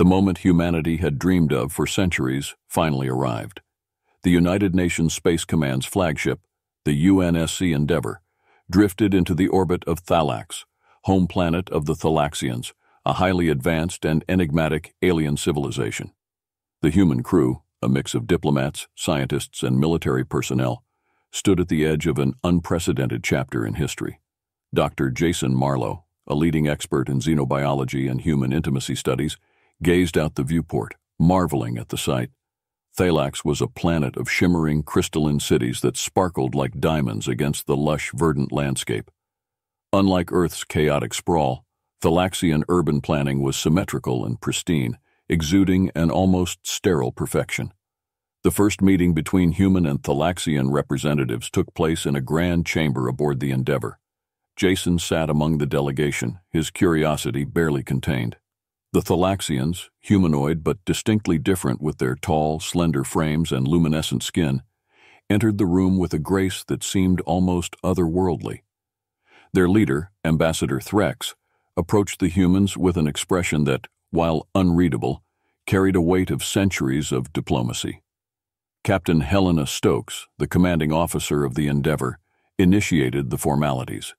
The moment humanity had dreamed of for centuries finally arrived. The United Nations Space Command's flagship, the UNSC Endeavour, drifted into the orbit of Thalax, home planet of the Thalaxians, a highly advanced and enigmatic alien civilization. The human crew, a mix of diplomats, scientists, and military personnel, stood at the edge of an unprecedented chapter in history. Dr. Jason Marlowe, a leading expert in xenobiology and human intimacy studies, gazed out the viewport, marveling at the sight. Thalax was a planet of shimmering, crystalline cities that sparkled like diamonds against the lush, verdant landscape. Unlike Earth's chaotic sprawl, Thalaxian urban planning was symmetrical and pristine, exuding an almost sterile perfection. The first meeting between human and Thalaxian representatives took place in a grand chamber aboard the Endeavour. Jason sat among the delegation, his curiosity barely contained. The Thalaxians, humanoid but distinctly different with their tall, slender frames and luminescent skin, entered the room with a grace that seemed almost otherworldly. Their leader, Ambassador Threx, approached the humans with an expression that, while unreadable, carried a weight of centuries of diplomacy. Captain Helena Stokes, the commanding officer of the Endeavour, initiated the formalities.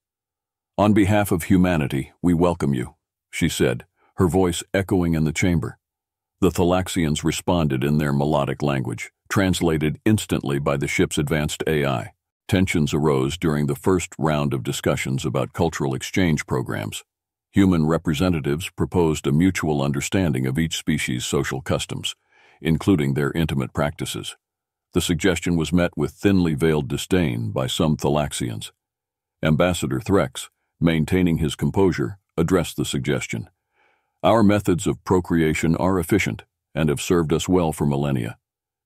"On behalf of humanity, we welcome you," she said, her voice echoing in the chamber. The Thalaxians responded in their melodic language, translated instantly by the ship's advanced AI. Tensions arose during the first round of discussions about cultural exchange programs. Human representatives proposed a mutual understanding of each species' social customs, including their intimate practices. The suggestion was met with thinly veiled disdain by some Thalaxians. Ambassador Threx, maintaining his composure, addressed the suggestion. "Our methods of procreation are efficient and have served us well for millennia.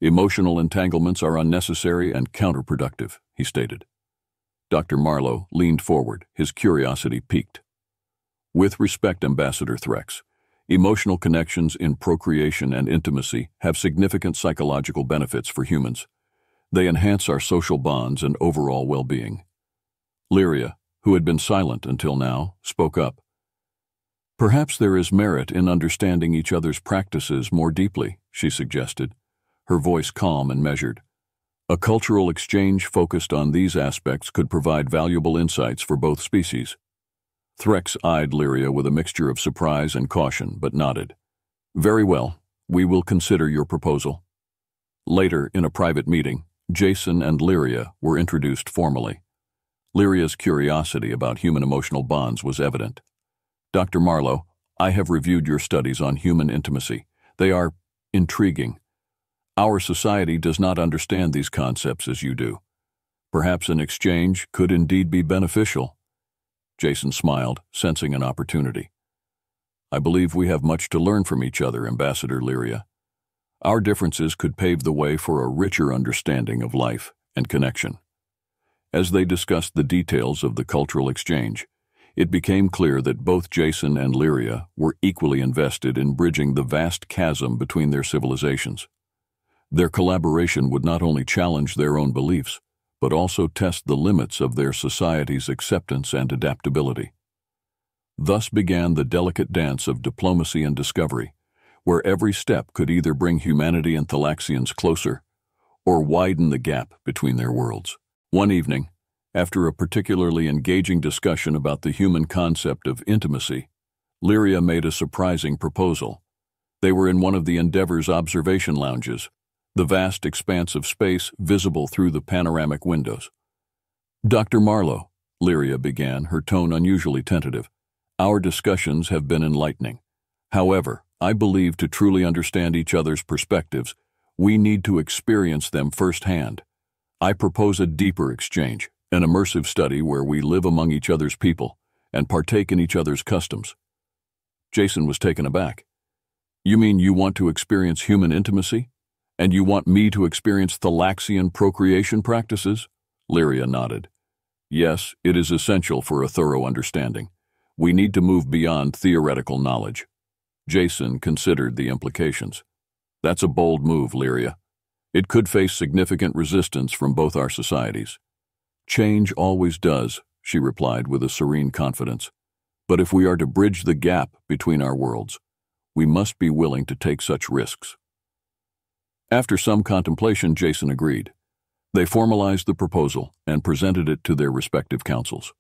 Emotional entanglements are unnecessary and counterproductive," he stated. Dr. Marlowe leaned forward, his curiosity piqued. "With respect, Ambassador Threx, emotional connections in procreation and intimacy have significant psychological benefits for humans. They enhance our social bonds and overall well-being." Lyria, who had been silent until now, spoke up. "Perhaps there is merit in understanding each other's practices more deeply," she suggested, her voice calm and measured. "A cultural exchange focused on these aspects could provide valuable insights for both species." Threx eyed Lyria with a mixture of surprise and caution, but nodded. "Very well, we will consider your proposal." Later, in a private meeting, Jason and Lyria were introduced formally. Lyria's curiosity about human emotional bonds was evident. "Dr. Marlowe, I have reviewed your studies on human intimacy. They are intriguing. Our society does not understand these concepts as you do. Perhaps an exchange could indeed be beneficial." Jason smiled, sensing an opportunity. "I believe we have much to learn from each other, Ambassador Lyria. Our differences could pave the way for a richer understanding of life and connection." As they discussed the details of the cultural exchange, it became clear that both Jason and Lyria were equally invested in bridging the vast chasm between their civilizations. Their collaboration would not only challenge their own beliefs, but also test the limits of their society's acceptance and adaptability. Thus began the delicate dance of diplomacy and discovery, where every step could either bring humanity and Thalaxians closer or widen the gap between their worlds. One evening, after a particularly engaging discussion about the human concept of intimacy, Lyria made a surprising proposal. They were in one of the Endeavour's observation lounges, the vast expanse of space visible through the panoramic windows. "Dr. Marlowe," Lyria began, her tone unusually tentative, "our discussions have been enlightening. However, I believe to truly understand each other's perspectives, we need to experience them firsthand. I propose a deeper exchange, an immersive study where we live among each other's people and partake in each other's customs." Jason was taken aback. "You mean you want to experience human intimacy? And you want me to experience Thalaxian procreation practices?" Lyria nodded. "Yes, it is essential for a thorough understanding. We need to move beyond theoretical knowledge." Jason considered the implications. "That's a bold move, Lyria. It could face significant resistance from both our societies." "Change always does," she replied with a serene confidence. "But if we are to bridge the gap between our worlds, We must be willing to take such risks." After some contemplation, Jason agreed. They formalized the proposal and presented it to their respective councils.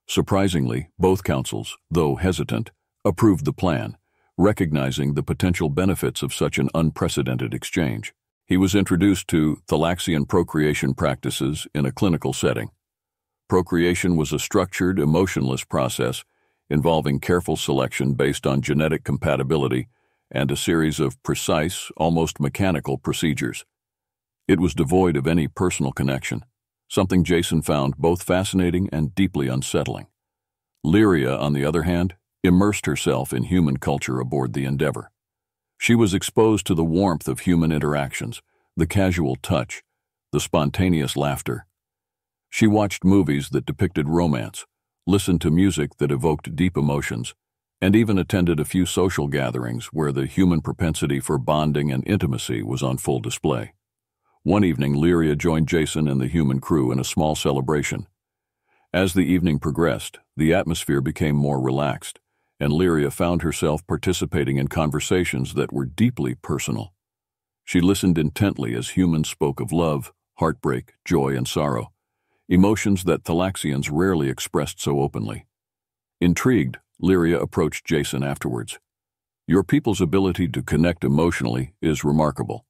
Surprisingly, both councils, though hesitant, approved the plan, recognizing the potential benefits of such an unprecedented exchange. He was introduced to Thalaxian procreation practices in a clinical setting. Procreation was a structured, emotionless process involving careful selection based on genetic compatibility and a series of precise, almost mechanical procedures. It was devoid of any personal connection, something Jason found both fascinating and deeply unsettling. Lyria, on the other hand, immersed herself in human culture aboard the Endeavor. She was exposed to the warmth of human interactions, the casual touch, the spontaneous laughter. She watched movies that depicted romance, listened to music that evoked deep emotions, and even attended a few social gatherings where the human propensity for bonding and intimacy was on full display. One evening, Lyria joined Jason and the human crew in a small celebration. As the evening progressed, the atmosphere became more relaxed, and Lyria found herself participating in conversations that were deeply personal. She listened intently as humans spoke of love, heartbreak, joy, and sorrow, emotions that Thalaxians rarely expressed so openly. Intrigued, Lyria approached Jason afterwards. "Your people's ability to connect emotionally is remarkable.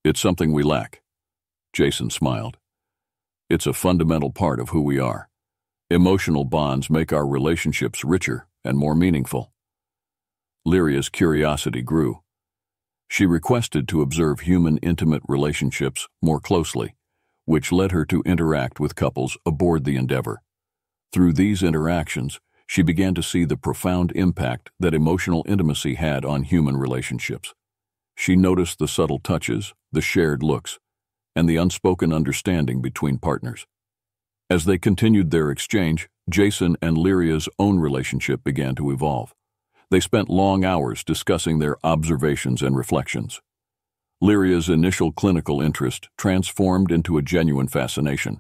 It's something we lack." Jason smiled. "It's a fundamental part of who we are. Emotional bonds make our relationships richer and more meaningful." Lyria's curiosity grew. She requested to observe human intimate relationships more closely, which led her to interact with couples aboard the Endeavor. Through these interactions, she began to see the profound impact that emotional intimacy had on human relationships. She noticed the subtle touches, the shared looks, and the unspoken understanding between partners. As they continued their exchange, Jason and Lyria's own relationship began to evolve. They spent long hours discussing their observations and reflections. Lyria's initial clinical interest transformed into a genuine fascination,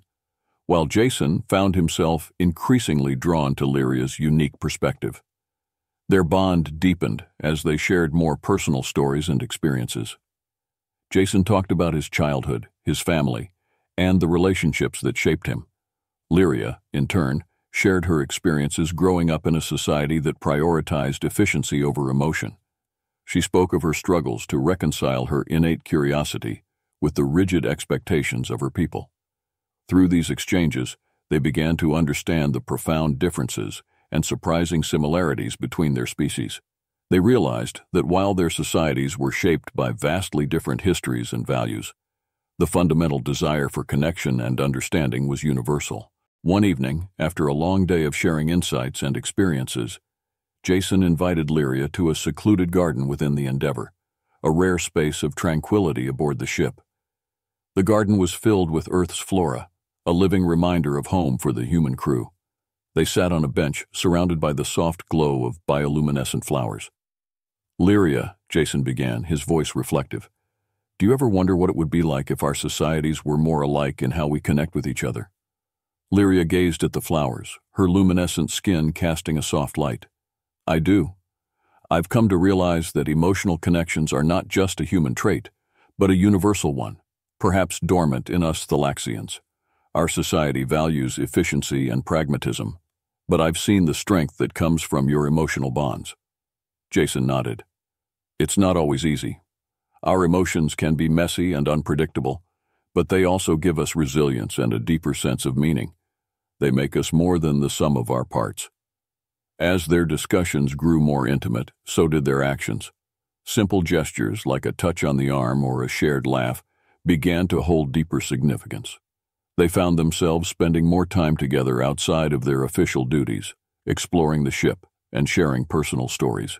while Jason found himself increasingly drawn to Lyria's unique perspective. Their bond deepened as they shared more personal stories and experiences. Jason talked about his childhood, his family, and the relationships that shaped him. Lyria, in turn, shared her experiences growing up in a society that prioritized efficiency over emotion. She spoke of her struggles to reconcile her innate curiosity with the rigid expectations of her people. Through these exchanges, they began to understand the profound differences and surprising similarities between their species. They realized that while their societies were shaped by vastly different histories and values, the fundamental desire for connection and understanding was universal. One evening, after a long day of sharing insights and experiences, Jason invited Lyria to a secluded garden within the Endeavor, a rare space of tranquility aboard the ship. The garden was filled with Earth's flora, a living reminder of home for the human crew. They sat on a bench surrounded by the soft glow of bioluminescent flowers. "Lyria," Jason began, his voice reflective, "do you ever wonder what it would be like if our societies were more alike in how we connect with each other?" Lyria gazed at the flowers, her luminescent skin casting a soft light. "I do. I've come to realize that emotional connections are not just a human trait, but a universal one, perhaps dormant in us Thalaxians. Our society values efficiency and pragmatism, but I've seen the strength that comes from your emotional bonds." Jason nodded. "It's not always easy. Our emotions can be messy and unpredictable, but they also give us resilience and a deeper sense of meaning. They make us more than the sum of our parts." As their discussions grew more intimate, so did their actions. Simple gestures like a touch on the arm or a shared laugh began to hold deeper significance. They found themselves spending more time together outside of their official duties, exploring the ship and sharing personal stories.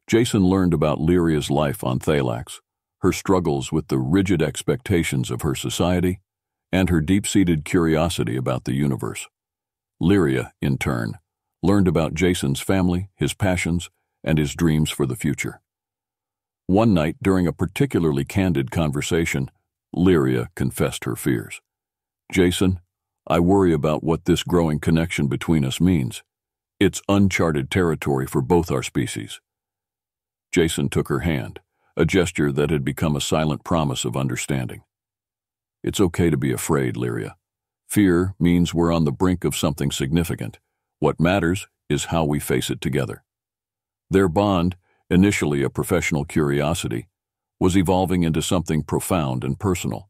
Jason learned about Lyria's life on Thalax, her struggles with the rigid expectations of her society, and her deep-seated curiosity about the universe. Lyria, in turn, learned about Jason's family, his passions, and his dreams for the future. One night, during a particularly candid conversation, Lyria confessed her fears. "Jason, I worry about what this growing connection between us means. It's uncharted territory for both our species." Jason took her hand, a gesture that had become a silent promise of understanding. It's okay to be afraid, Lyria. Fear means we're on the brink of something significant. What matters is how we face it together. Their bond, initially a professional curiosity, was evolving into something profound and personal.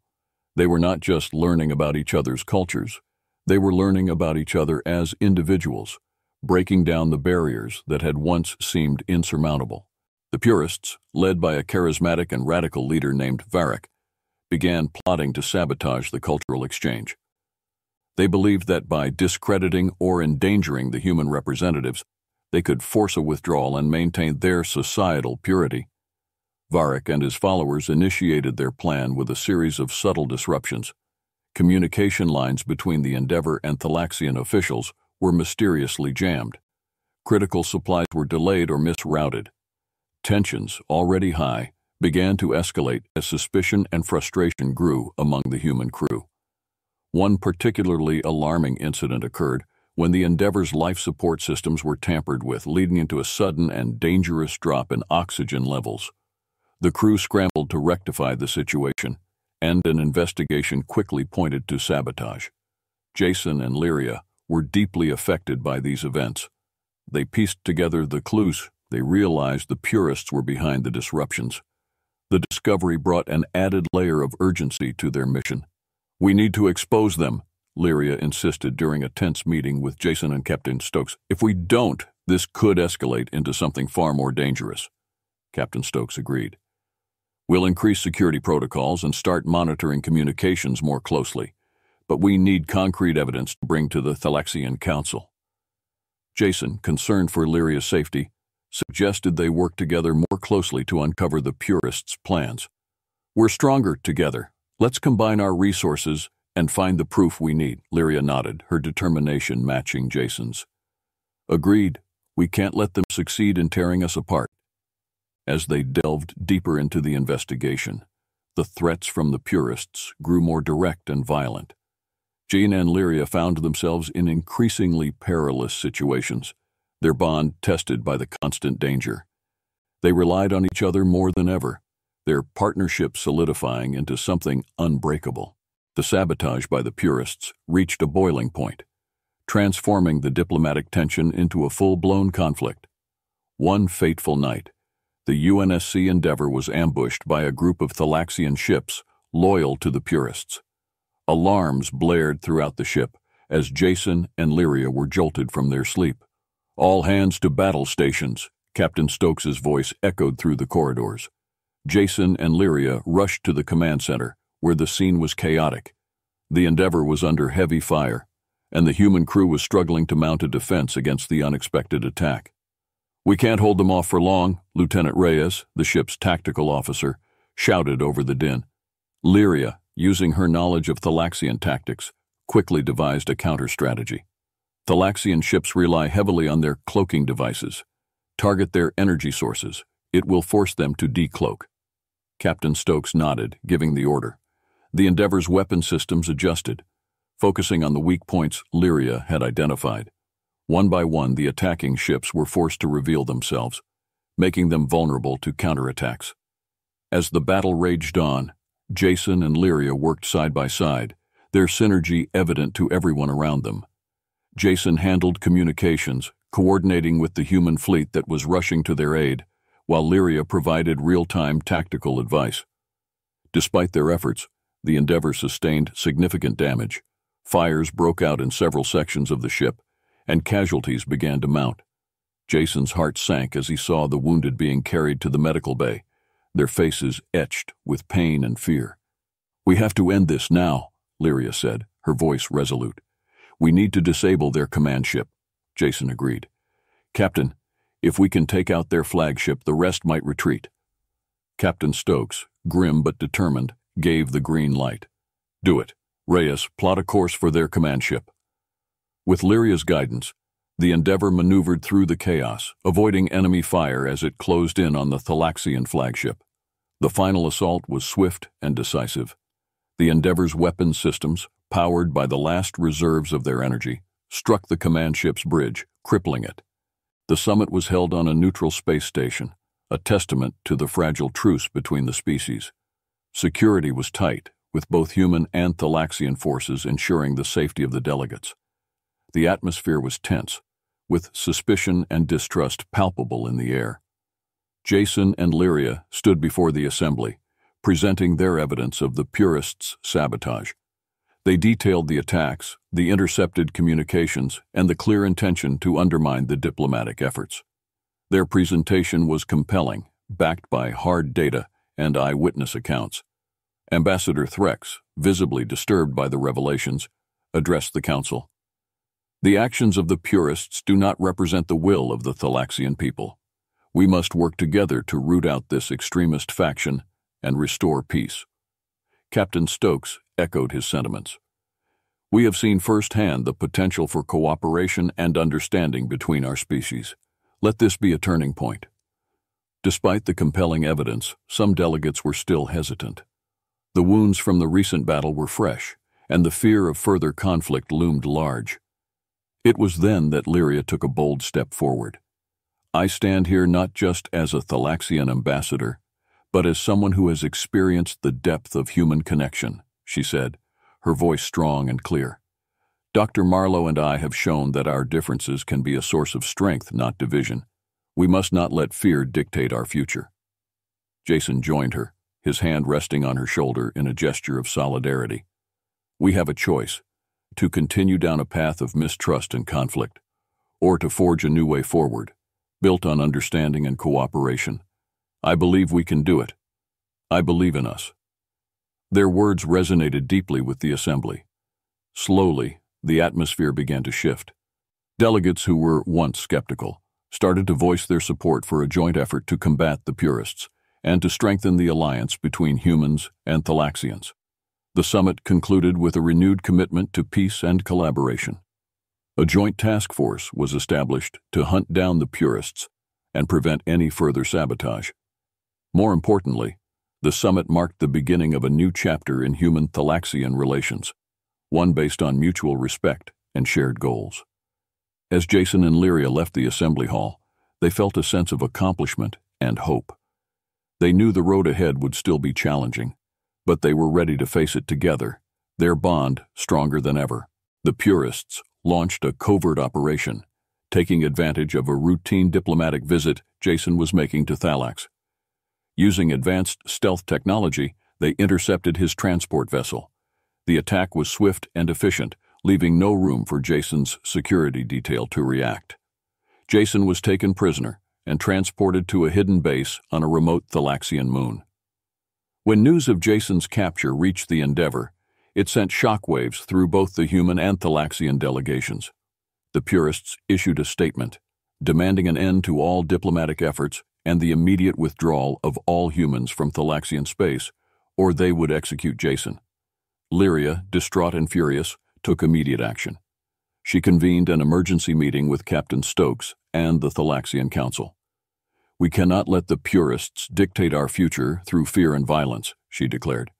They were not just learning about each other's cultures, they were learning about each other as individuals, breaking down the barriers that had once seemed insurmountable. The purists, led by a charismatic and radical leader named Varric, began plotting to sabotage the cultural exchange. They believed that by discrediting or endangering the human representatives, they could force a withdrawal and maintain their societal purity. Varric and his followers initiated their plan with a series of subtle disruptions. Communication lines between the Endeavor and Thalaxian officials were mysteriously jammed. Critical supplies were delayed or misrouted. Tensions, already high, began to escalate as suspicion and frustration grew among the human crew. One particularly alarming incident occurred when the Endeavor's life support systems were tampered with, leading into a sudden and dangerous drop in oxygen levels. The crew scrambled to rectify the situation, and an investigation quickly pointed to sabotage. Jason and Lyria were deeply affected by these events. They pieced together the clues. They realized the purists were behind the disruptions. The discovery brought an added layer of urgency to their mission. "We need to expose them," Lyria insisted during a tense meeting with Jason and Captain Stokes. "If we don't, this could escalate into something far more dangerous." Captain Stokes agreed. "We'll increase security protocols and start monitoring communications more closely, but we need concrete evidence to bring to the Thalaxian Council." Jason, concerned for Lyria's safety, suggested they work together more closely to uncover the purists' plans. "We're stronger together. Let's combine our resources and find the proof we need," Lyria nodded, her determination matching Jason's. "Agreed. We can't let them succeed in tearing us apart." As they delved deeper into the investigation, the threats from the purists grew more direct and violent. Jean and Lyria found themselves in increasingly perilous situations, their bond tested by the constant danger. They relied on each other more than ever, their partnership solidifying into something unbreakable. The sabotage by the purists reached a boiling point, transforming the diplomatic tension into a full-blown conflict. One fateful night, the UNSC Endeavor was ambushed by a group of Thalaxian ships loyal to the purists. Alarms blared throughout the ship as Jason and Lyria were jolted from their sleep. "All hands to battle stations," Captain Stokes's voice echoed through the corridors. Jason and Lyria rushed to the command center, where the scene was chaotic. The Endeavor was under heavy fire, and the human crew was struggling to mount a defense against the unexpected attack. "We can't hold them off for long," Lieutenant Reyes, the ship's tactical officer, shouted over the din. Lyria, using her knowledge of Thalaxian tactics, quickly devised a counter-strategy. Thalaxian ships rely heavily on their cloaking devices. Target their energy sources. It will force them to decloak. Captain Stokes nodded, giving the order. The Endeavor's weapon systems adjusted, focusing on the weak points Lyria had identified. One by one, the attacking ships were forced to reveal themselves, making them vulnerable to counterattacks. As the battle raged on, Jason and Lyria worked side by side, their synergy evident to everyone around them. Jason handled communications, coordinating with the human fleet that was rushing to their aid, while Lyria provided real-time tactical advice. Despite their efforts, the Endeavor sustained significant damage. Fires broke out in several sections of the ship, and casualties began to mount. Jason's heart sank as he saw the wounded being carried to the medical bay, their faces etched with pain and fear. "We have to end this now," Lyria said, her voice resolute. "We need to disable their command ship." Jason agreed. "Captain, if we can take out their flagship, the rest might retreat." Captain Stokes, grim but determined, gave the green light. "Do it. Reyes, plot a course for their command ship." With Lyria's guidance, the Endeavor maneuvered through the chaos, avoiding enemy fire as it closed in on the Thalaxian flagship. The final assault was swift and decisive. The Endeavor's weapon systems, powered by the last reserves of their energy, struck the command ship's bridge, crippling it. The summit was held on a neutral space station, a testament to the fragile truce between the species. Security was tight, with both human and Thalaxian forces ensuring the safety of the delegates. The atmosphere was tense, with suspicion and distrust palpable in the air. Jason and Lyria stood before the assembly, presenting their evidence of the purists' sabotage. They detailed the attacks, the intercepted communications, and the clear intention to undermine the diplomatic efforts. Their presentation was compelling, backed by hard data and eyewitness accounts. Ambassador Threx, visibly disturbed by the revelations, addressed the council. The actions of the purists do not represent the will of the Thalaxian people. We must work together to root out this extremist faction and restore peace. Captain Stokes echoed his sentiments. We have seen firsthand the potential for cooperation and understanding between our species. Let this be a turning point. Despite the compelling evidence, some delegates were still hesitant. The wounds from the recent battle were fresh, and the fear of further conflict loomed large. It was then that Lyria took a bold step forward. I stand here not just as a Thalaxian ambassador, but as someone who has experienced the depth of human connection, she said, her voice strong and clear. Dr. Marlowe and I have shown that our differences can be a source of strength, not division. We must not let fear dictate our future. Jason joined her, his hand resting on her shoulder in a gesture of solidarity. We have a choice, to continue down a path of mistrust and conflict, or to forge a new way forward, built on understanding and cooperation. I believe we can do it. I believe in us. Their words resonated deeply with the assembly. Slowly, the atmosphere began to shift. Delegates who were once skeptical started to voice their support for a joint effort to combat the purists and to strengthen the alliance between humans and Thalaxians. The summit concluded with a renewed commitment to peace and collaboration. A joint task force was established to hunt down the purists and prevent any further sabotage. More importantly, the summit marked the beginning of a new chapter in human-Thalaxian relations, one based on mutual respect and shared goals. As Jason and Lyria left the assembly hall, they felt a sense of accomplishment and hope. They knew the road ahead would still be challenging, but they were ready to face it together, their bond stronger than ever. The purists launched a covert operation, taking advantage of a routine diplomatic visit Jason was making to Thalax. Using advanced stealth technology, they intercepted his transport vessel. The attack was swift and efficient, leaving no room for Jason's security detail to react. Jason was taken prisoner and transported to a hidden base on a remote Thalaxian moon. When news of Jason's capture reached the Endeavor, it sent shockwaves through both the human and Thalaxian delegations. The purists issued a statement, demanding an end to all diplomatic efforts and the immediate withdrawal of all humans from Thalaxian space, or they would execute Jason. Lyria, distraught and furious, took immediate action. She convened an emergency meeting with Captain Stokes and the Thalaxian Council. We cannot let the purists dictate our future through fear and violence, she declared.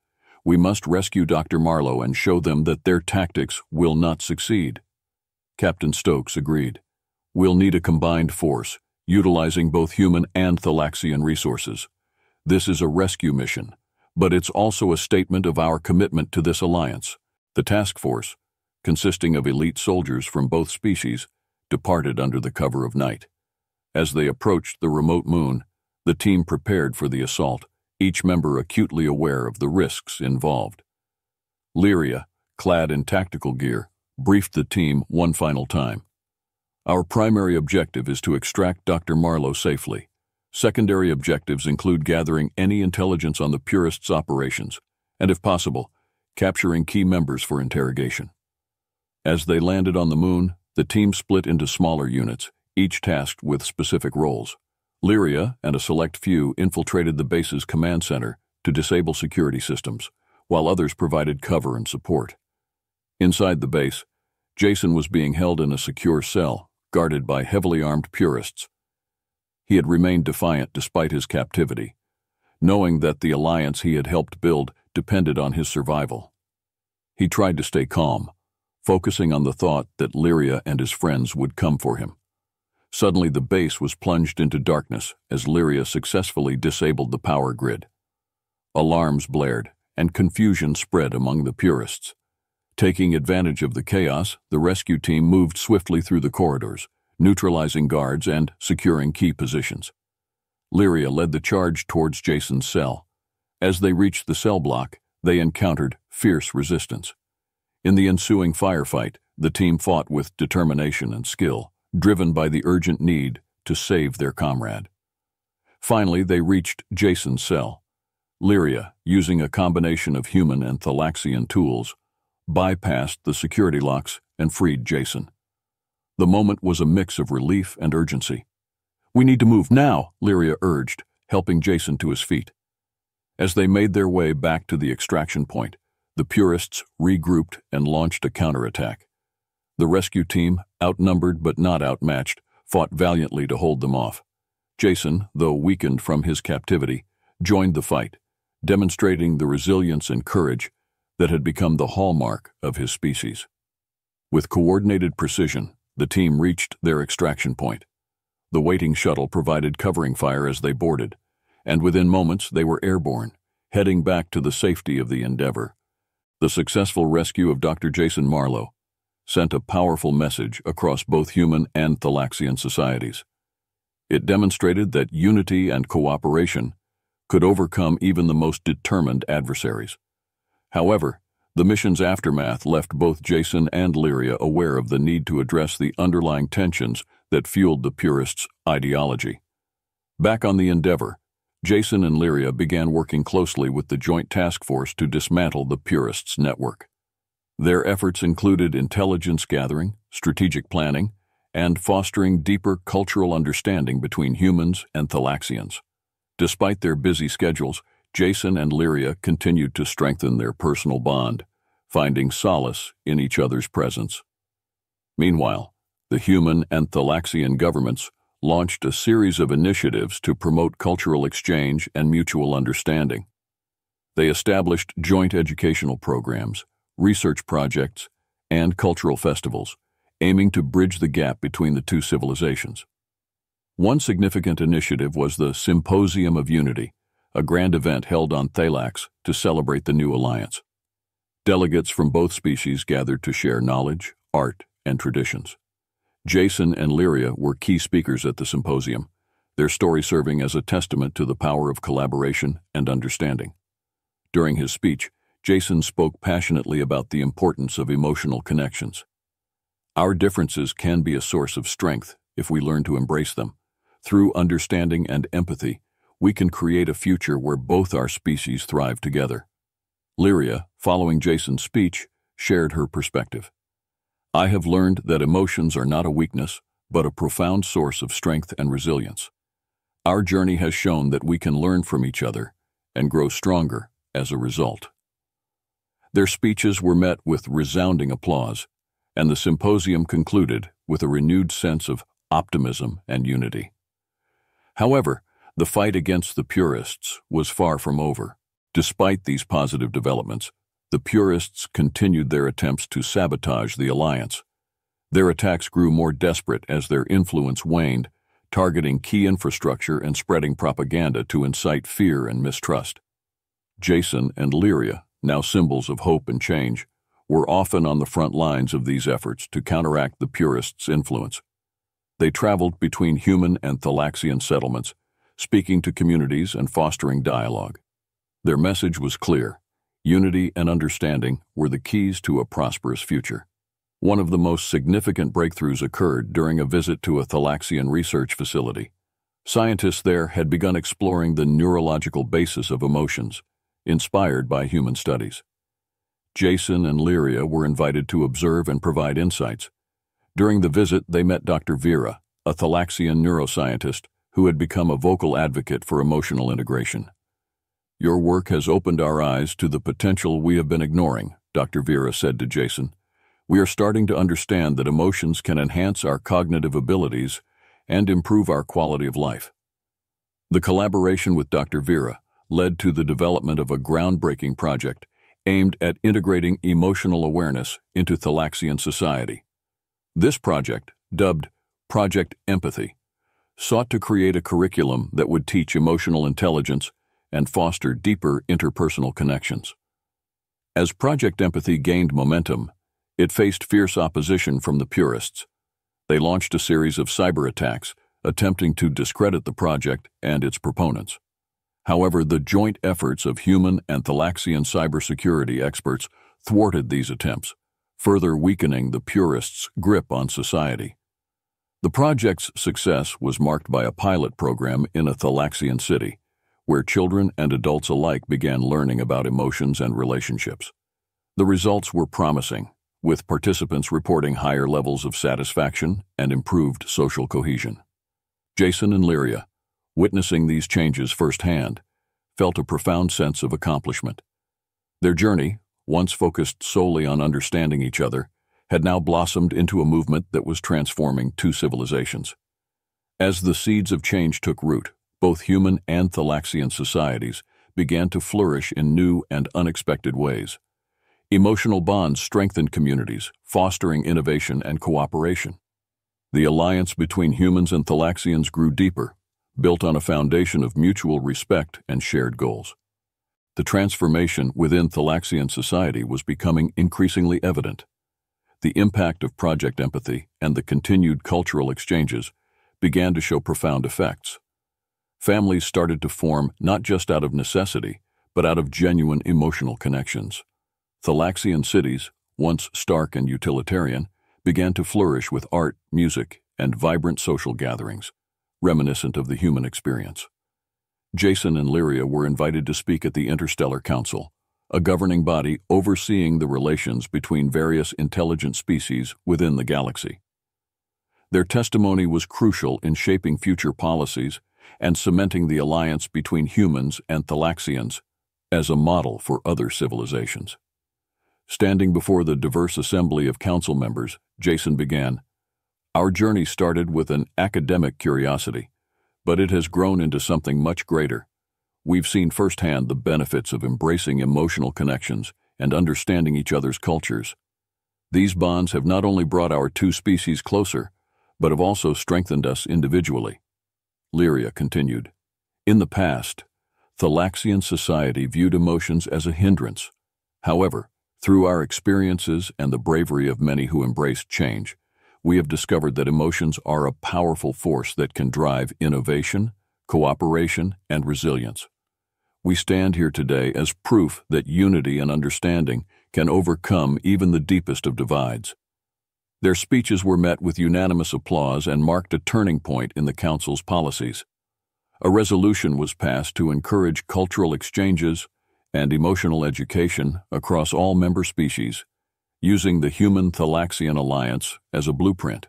We must rescue Dr. Marlowe and show them that their tactics will not succeed. Captain Stokes agreed. We'll need a combined force, utilizing both human and Thalaxian resources. This is a rescue mission, but it's also a statement of our commitment to this alliance. The task force, consisting of elite soldiers from both species, departed under the cover of night. As they approached the remote moon, the team prepared for the assault, each member acutely aware of the risks involved. Lyria, clad in tactical gear, briefed the team one final time. Our primary objective is to extract Dr. Marlowe safely. Secondary objectives include gathering any intelligence on the purists' operations, and if possible, capturing key members for interrogation. As they landed on the moon, the team split into smaller units, each tasked with specific roles. Lyria and a select few infiltrated the base's command center to disable security systems, while others provided cover and support. Inside the base, Jason was being held in a secure cell, guarded by heavily armed purists. He had remained defiant despite his captivity, knowing that the alliance he had helped build depended on his survival. He tried to stay calm, focusing on the thought that Lyria and his friends would come for him. Suddenly the base was plunged into darkness as Lyria successfully disabled the power grid. Alarms blared, and confusion spread among the purists. Taking advantage of the chaos, the rescue team moved swiftly through the corridors, neutralizing guards and securing key positions. Lyria led the charge towards Jason's cell. As they reached the cell block, they encountered fierce resistance. In the ensuing firefight, the team fought with determination and skill, driven by the urgent need to save their comrade. Finally, they reached Jason's cell. Lyria, using a combination of human and Thalaxian tools, bypassed the security locks and freed Jason. The moment was a mix of relief and urgency. "We need to move now," Lyria urged, helping Jason to his feet. As they made their way back to the extraction point, the purists regrouped and launched a counterattack. The rescue team, outnumbered but not outmatched, fought valiantly to hold them off. Jason, though weakened from his captivity, joined the fight, demonstrating the resilience and courage that had become the hallmark of his species. With coordinated precision, the team reached their extraction point. The waiting shuttle provided covering fire as they boarded, and within moments they were airborne, heading back to the safety of the Endeavor. The successful rescue of Dr. Jason Marlowe sent a powerful message across both human and Thalaxian societies. It demonstrated that unity and cooperation could overcome even the most determined adversaries. However, the mission's aftermath left both Jason and Lyria aware of the need to address the underlying tensions that fueled the purists' ideology. Back on the Endeavor, Jason and Lyria began working closely with the Joint Task Force to dismantle the purists' network. Their efforts included intelligence gathering, strategic planning, and fostering deeper cultural understanding between humans and Thalaxians. Despite their busy schedules, Jason and Lyria continued to strengthen their personal bond, finding solace in each other's presence. Meanwhile, the human and Thalaxian governments launched a series of initiatives to promote cultural exchange and mutual understanding. They established joint educational programs, research projects, and cultural festivals, aiming to bridge the gap between the two civilizations. One significant initiative was the Symposium of Unity, a grand event held on Thalax to celebrate the new alliance. Delegates from both species gathered to share knowledge, art, and traditions. Jason and Lyria were key speakers at the symposium, their story serving as a testament to the power of collaboration and understanding. During his speech, Jason spoke passionately about the importance of emotional connections. Our differences can be a source of strength if we learn to embrace them. Through understanding and empathy, we can create a future where both our species thrive together. Lyria, following Jason's speech, shared her perspective. "I have learned that emotions are not a weakness, but a profound source of strength and resilience. Our journey has shown that we can learn from each other and grow stronger as a result." Their speeches were met with resounding applause, and the symposium concluded with a renewed sense of optimism and unity. However, the fight against the purists was far from over. Despite these positive developments, the purists continued their attempts to sabotage the alliance. Their attacks grew more desperate as their influence waned, targeting key infrastructure and spreading propaganda to incite fear and mistrust. Jason and Lyria, now symbols of hope and change, were often on the front lines of these efforts to counteract the purists' influence. They traveled between human and Thalaxian settlements, speaking to communities and fostering dialogue. Their message was clear: unity and understanding were the keys to a prosperous future. One of the most significant breakthroughs occurred during a visit to a Thalaxian research facility. Scientists there had begun exploring the neurological basis of emotions, inspired by human studies. Jason and Lyria were invited to observe and provide insights. During the visit, they met Dr. Vera, a Thalaxian neuroscientist who had become a vocal advocate for emotional integration. "Your work has opened our eyes to the potential we have been ignoring," Dr. Vera said to Jason. "We are starting to understand that emotions can enhance our cognitive abilities and improve our quality of life." The collaboration with Dr. Vera led to the development of a groundbreaking project aimed at integrating emotional awareness into Thalaxian society. This project, dubbed Project Empathy, sought to create a curriculum that would teach emotional intelligence and foster deeper interpersonal connections. As Project Empathy gained momentum, it faced fierce opposition from the purists. They launched a series of cyber attacks, attempting to discredit the project and its proponents. However, the joint efforts of human and Thalaxian cybersecurity experts thwarted these attempts, further weakening the purists' grip on society. The project's success was marked by a pilot program in a Thalaxian city, where children and adults alike began learning about emotions and relationships. The results were promising, with participants reporting higher levels of satisfaction and improved social cohesion. Jason and Lyria, witnessing these changes firsthand, felt a profound sense of accomplishment. Their journey, once focused solely on understanding each other, had now blossomed into a movement that was transforming two civilizations. As the seeds of change took root, both human and Thalaxian societies began to flourish in new and unexpected ways. Emotional bonds strengthened communities, fostering innovation and cooperation. The alliance between humans and Thalaxians grew deeper, built on a foundation of mutual respect and shared goals. The transformation within Thalaxian society was becoming increasingly evident. The impact of Project Empathy and the continued cultural exchanges began to show profound effects. Families started to form not just out of necessity, but out of genuine emotional connections. Thalaxian cities, once stark and utilitarian, began to flourish with art, music, and vibrant social gatherings, reminiscent of the human experience. Jason and Lyria were invited to speak at the Interstellar Council, a governing body overseeing the relations between various intelligent species within the galaxy. Their testimony was crucial in shaping future policies and cementing the alliance between humans and Thalaxians as a model for other civilizations. Standing before the diverse assembly of council members, Jason began, "Our journey started with an academic curiosity, but it has grown into something much greater. We've seen firsthand the benefits of embracing emotional connections and understanding each other's cultures. These bonds have not only brought our two species closer, but have also strengthened us individually." Lyria continued, "In the past, Thalaxian society viewed emotions as a hindrance. However, through our experiences and the bravery of many who embraced change, we have discovered that emotions are a powerful force that can drive innovation, cooperation, and resilience. We stand here today as proof that unity and understanding can overcome even the deepest of divides." Their speeches were met with unanimous applause and marked a turning point in the Council's policies. A resolution was passed to encourage cultural exchanges and emotional education across all member species, using the Human-Thalaxian Alliance as a blueprint.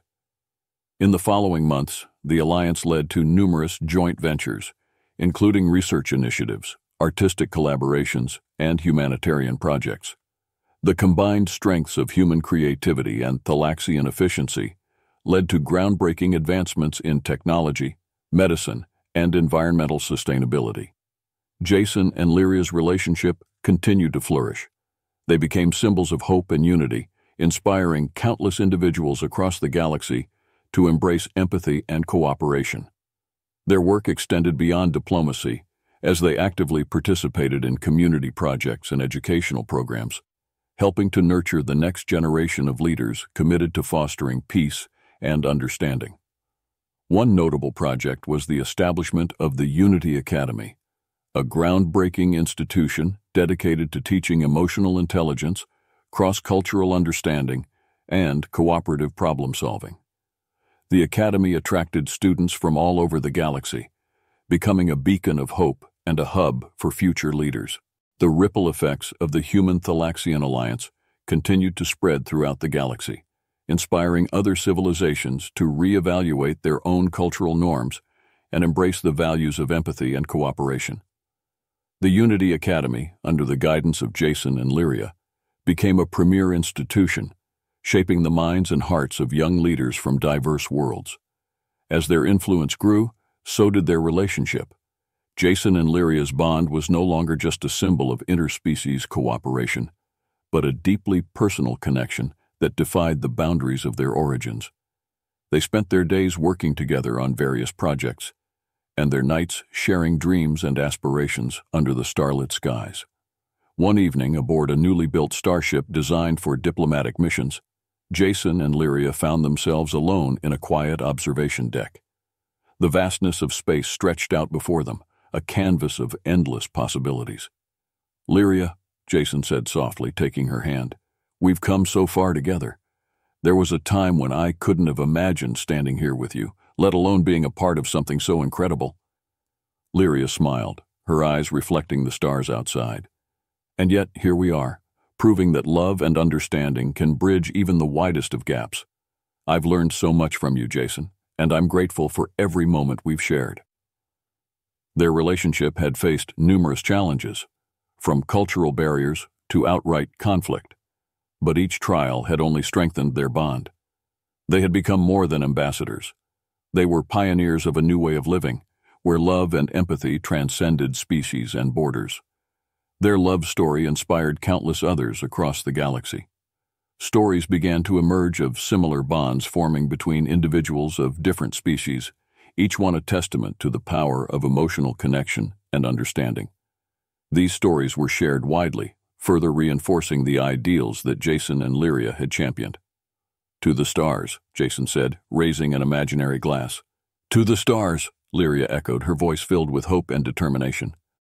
In the following months, the alliance led to numerous joint ventures, including research initiatives, artistic collaborations, and humanitarian projects. The combined strengths of human creativity and Thalaxian efficiency led to groundbreaking advancements in technology, medicine, and environmental sustainability. Jason and Lyria's relationship continued to flourish. They became symbols of hope and unity, inspiring countless individuals across the galaxy to embrace empathy and cooperation. Their work extended beyond diplomacy, as they actively participated in community projects and educational programs, helping to nurture the next generation of leaders committed to fostering peace and understanding. One notable project was the establishment of the Unity Academy, a groundbreaking institution dedicated to teaching emotional intelligence, cross-cultural understanding, and cooperative problem-solving. The Academy attracted students from all over the galaxy, becoming a beacon of hope and a hub for future leaders. The ripple effects of the Human-Thalaxian Alliance continued to spread throughout the galaxy, inspiring other civilizations to reevaluate their own cultural norms and embrace the values of empathy and cooperation. The Unity Academy, under the guidance of Jason and Lyria, became a premier institution, shaping the minds and hearts of young leaders from diverse worlds. As their influence grew, so did their relationship. Jason and Lyria's bond was no longer just a symbol of interspecies cooperation, but a deeply personal connection that defied the boundaries of their origins. They spent their days working together on various projects, and their nights sharing dreams and aspirations under the starlit skies. One evening, aboard a newly built starship designed for diplomatic missions, Jason and Lyria found themselves alone in a quiet observation deck. The vastness of space stretched out before them, a canvas of endless possibilities. "Lyria," Jason said softly, taking her hand, "we've come so far together. There was a time when I couldn't have imagined standing here with you, let alone being a part of something so incredible." Lyria smiled, her eyes reflecting the stars outside. "And yet, here we are, proving that love and understanding can bridge even the widest of gaps. I've learned so much from you, Jason, and I'm grateful for every moment we've shared." Their relationship had faced numerous challenges, from cultural barriers to outright conflict, but each trial had only strengthened their bond. They had become more than ambassadors. They were pioneers of a new way of living, where love and empathy transcended species and borders. Their love story inspired countless others across the galaxy. Stories began to emerge of similar bonds forming between individuals of different species, each one a testament to the power of emotional connection and understanding. These stories were shared widely, further reinforcing the ideals that Jason and Lyria had championed. "To the stars," Jason said, raising an imaginary glass. "To the stars," Lyria echoed, her voice filled with hope and determination.